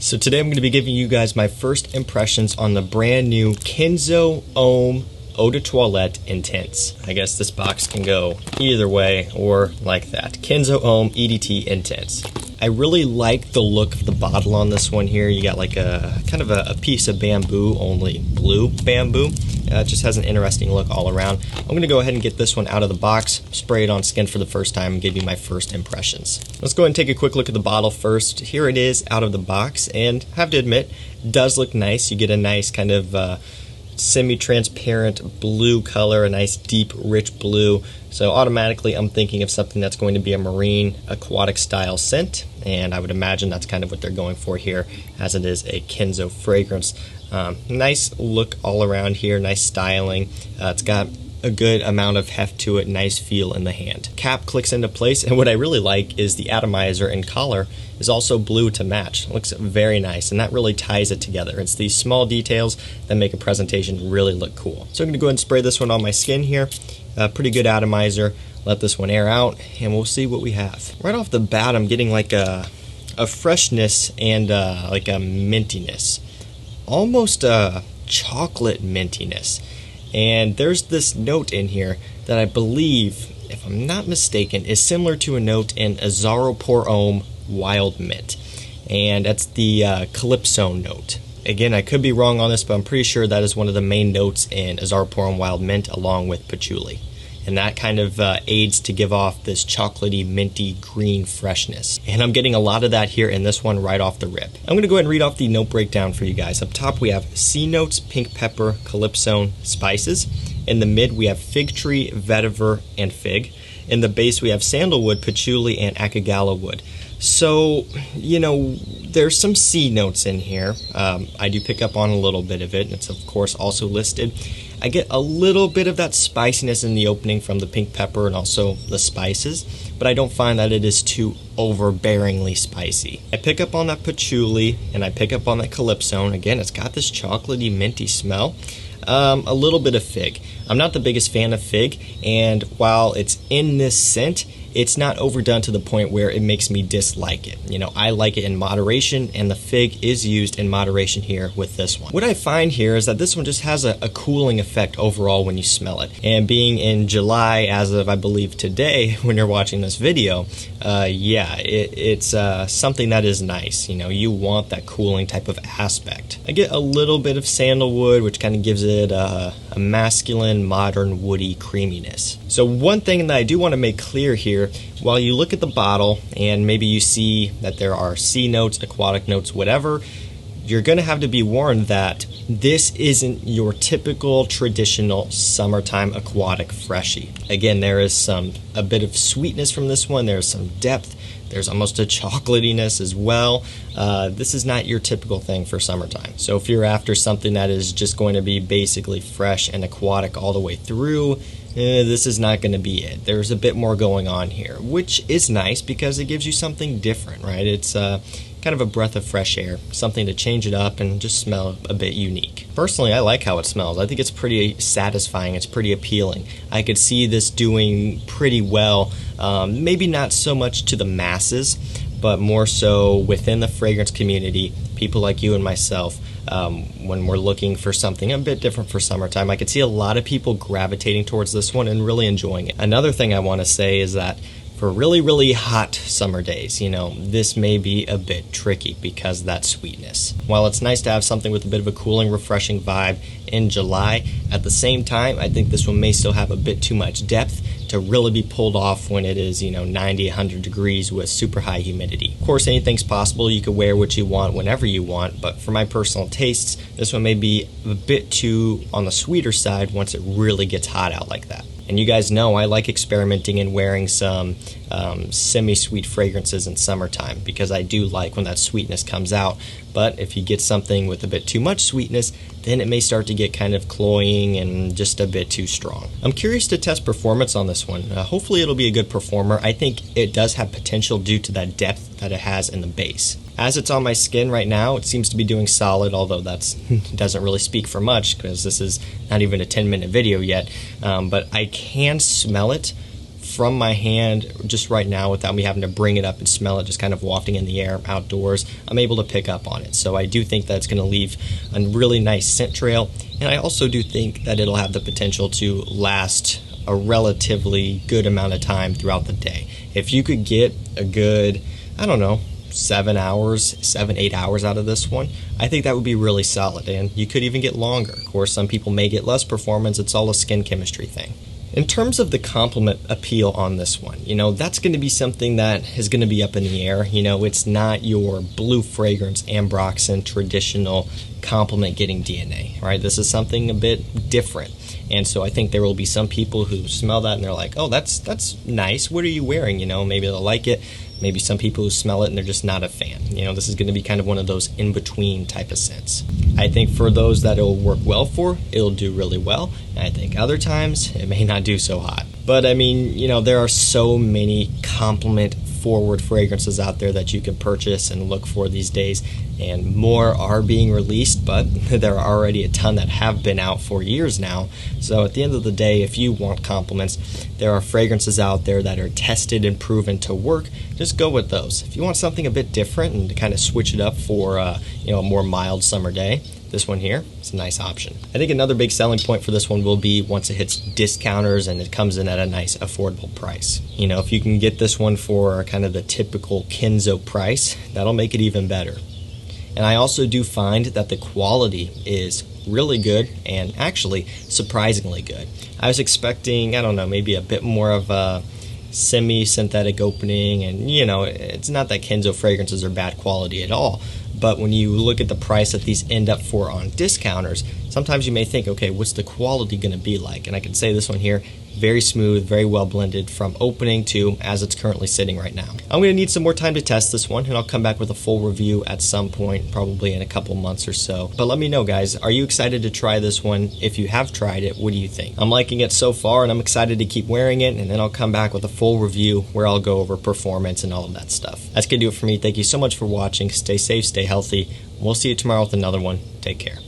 So today I'm going to be giving you guys my first impressions on the brand new Kenzo Homme Eau de Toilette Intense. I guess this box can go either way or like that. Kenzo Homme EDT Intense. I really like the look of the bottle on this one here. You got like a kind of a piece of bamboo, only blue bamboo. It just has an interesting look all around. I'm going to go ahead and get this one out of the box, spray it on skin for the first time, and give you my first impressions. Let's go ahead and take a quick look at the bottle first. Here it is out of the box, and I have to admit, it does look nice. You get a nice kind of semi-transparent blue color, a nice deep rich blue. So automatically I'm thinking of something that's going to be a marine aquatic style scent, and I would imagine that's kind of what they're going for here, as it is a Kenzo fragrance. Nice look all around here, nice styling. It's got a good amount of heft to it, nice feel in the hand. Cap clicks into place, and what I really like is the atomizer and collar is also blue to match. It looks very nice, and that really ties it together. It's these small details that make a presentation really look cool. So I'm gonna go ahead and spray this one on my skin here. Pretty good atomizer. Let this one air out, and we'll see what we have. Right off the bat, I'm getting like a freshness and like a mintiness. Almost a chocolate mintiness. And there's this note in here that I believe, if I'm not mistaken, is similar to a note in Azaro Pour Homme Wild Mint. And that's the Calypso note. Again, I could be wrong on this, but I'm pretty sure that is one of the main notes in Azaro Pour Homme Wild Mint along with patchouli. And that kind of aids to give off this chocolatey, minty, green freshness. And I'm getting a lot of that here in this one right off the rip. I'm gonna go ahead and read off the note breakdown for you guys. Up top we have C notes, pink pepper, calypso, spices. In the mid we have fig tree, vetiver, and fig. In the base we have sandalwood, patchouli, and akagala wood. So, you know, there's some C notes in here. I do pick up on a little bit of it. It's of course also listed. I get a little bit of that spiciness in the opening from the pink pepper and also the spices, but I don't find that it is too overbearingly spicy. I pick up on that patchouli and I pick up on that calypso, and again, it's got this chocolatey, minty smell. A little bit of fig. I'm not the biggest fan of fig, and while it's in this scent, it's not overdone to the point where it makes me dislike it. You know, I like it in moderation, and the fig is used in moderation here with this one. What I find here is that this one just has a cooling effect overall when you smell it. And being in July, as of I believe today, when you're watching this video, yeah, it's something that is nice. You know, you want that cooling type of aspect. I get a little bit of sandalwood, which kind of gives it a masculine, modern, woody creaminess. So one thing that I do want to make clear here, while you look at the bottle and maybe you see that there are C notes, aquatic notes, whatever, you're going to have to be warned that this isn't your typical traditional summertime aquatic freshie. Again, there is a bit of sweetness from this one, there's some depth, there's almost a chocolatiness as well. This is not your typical thing for summertime. So if you're after something that is just going to be basically fresh and aquatic all the way through, this is not going to be it. There's a bit more going on here, which is nice because it gives you something different, right? It's kind of a breath of fresh air, something to change it up and just smell a bit unique. Personally, I like how it smells. I think it's pretty satisfying. It's pretty appealing. I could see this doing pretty well, maybe not so much to the masses, but more so within the fragrance community, people like you and myself. When we're looking for something a bit different for summertime, I could see a lot of people gravitating towards this one and really enjoying it. Another thing I want to say is that for really, really hot summer days, you know, this may be a bit tricky because of that sweetness. While it's nice to have something with a bit of a cooling, refreshing vibe in July, at the same time, I think this one may still have a bit too much depth to really be pulled off when it is, you know, 90, 100 degrees with super high humidity. Of course, anything's possible. You can wear what you want whenever you want, but for my personal tastes, this one may be a bit too on the sweeter side once it really gets hot out like that. And you guys know I like experimenting and wearing some semi-sweet fragrances in summertime because I do like when that sweetness comes out. But if you get something with a bit too much sweetness, then it may start to get kind of cloying and just a bit too strong. I'm curious to test performance on this one. Hopefully it'll be a good performer. I think it does have potential due to that depth that it has in the base. As it's on my skin right now, it seems to be doing solid, although that doesn't really speak for much because this is not even a 10-minute video yet. But I can smell it from my hand just right now without me having to bring it up and smell it, just kind of wafting in the air outdoors. I'm able to pick up on it. So I do think that's going to leave a really nice scent trail. And I also do think that it'll have the potential to last a relatively good amount of time throughout the day. If you could get a good, I don't know, 8 hours out of this one, I think that would be really solid, and you could even get longer. Of course, some people may get less performance. It's all a skin chemistry thing. In terms of the compliment appeal on this one, that's going to be something that is going to be up in the air. It's not your blue fragrance ambroxan traditional compliment getting DNA, right? This is something a bit different. And so I think there will be some people who smell that and they're like, oh, that's nice. What are you wearing? Maybe they'll like it. Maybe some people who smell it and they're just not a fan. This is going to be kind of one of those in-between type of scents. I think for those that it'll work well for, it'll do really well. And I think other times it may not do so hot. But I mean, there are so many compliment forward fragrances out there that you can purchase and look for these days, and more are being released, but there are already a ton that have been out for years now. So at the end of the day, if you want compliments, there are fragrances out there that are tested and proven to work. Just go with those. If you want something a bit different and to kind of switch it up for a more mild summer day, this one here is a nice option. I think another big selling point for this one will be once it hits discounters and it comes in at a nice affordable price. If you can get this one for kind of the typical Kenzo price, that'll make it even better. And I also do find that the quality is really good and actually surprisingly good. I was expecting, maybe a bit more of a semi-synthetic opening, and it's not that Kenzo fragrances are bad quality at all. But when you look at the price that these end up for on discounters, sometimes you may think, okay, what's the quality going to be like? And I can say this one here, very smooth, very well blended from opening to as it's currently sitting right now. I'm going to need some more time to test this one, and I'll come back with a full review at some point, probably in a couple months or so. But let me know, guys, are you excited to try this one? If you have tried it, what do you think? I'm liking it so far, and I'm excited to keep wearing it, and then I'll come back with a full review where I'll go over performance and all of that stuff. That's going to do it for me. Thank you so much for watching. Stay safe, stay healthy. We'll see you tomorrow with another one. Take care.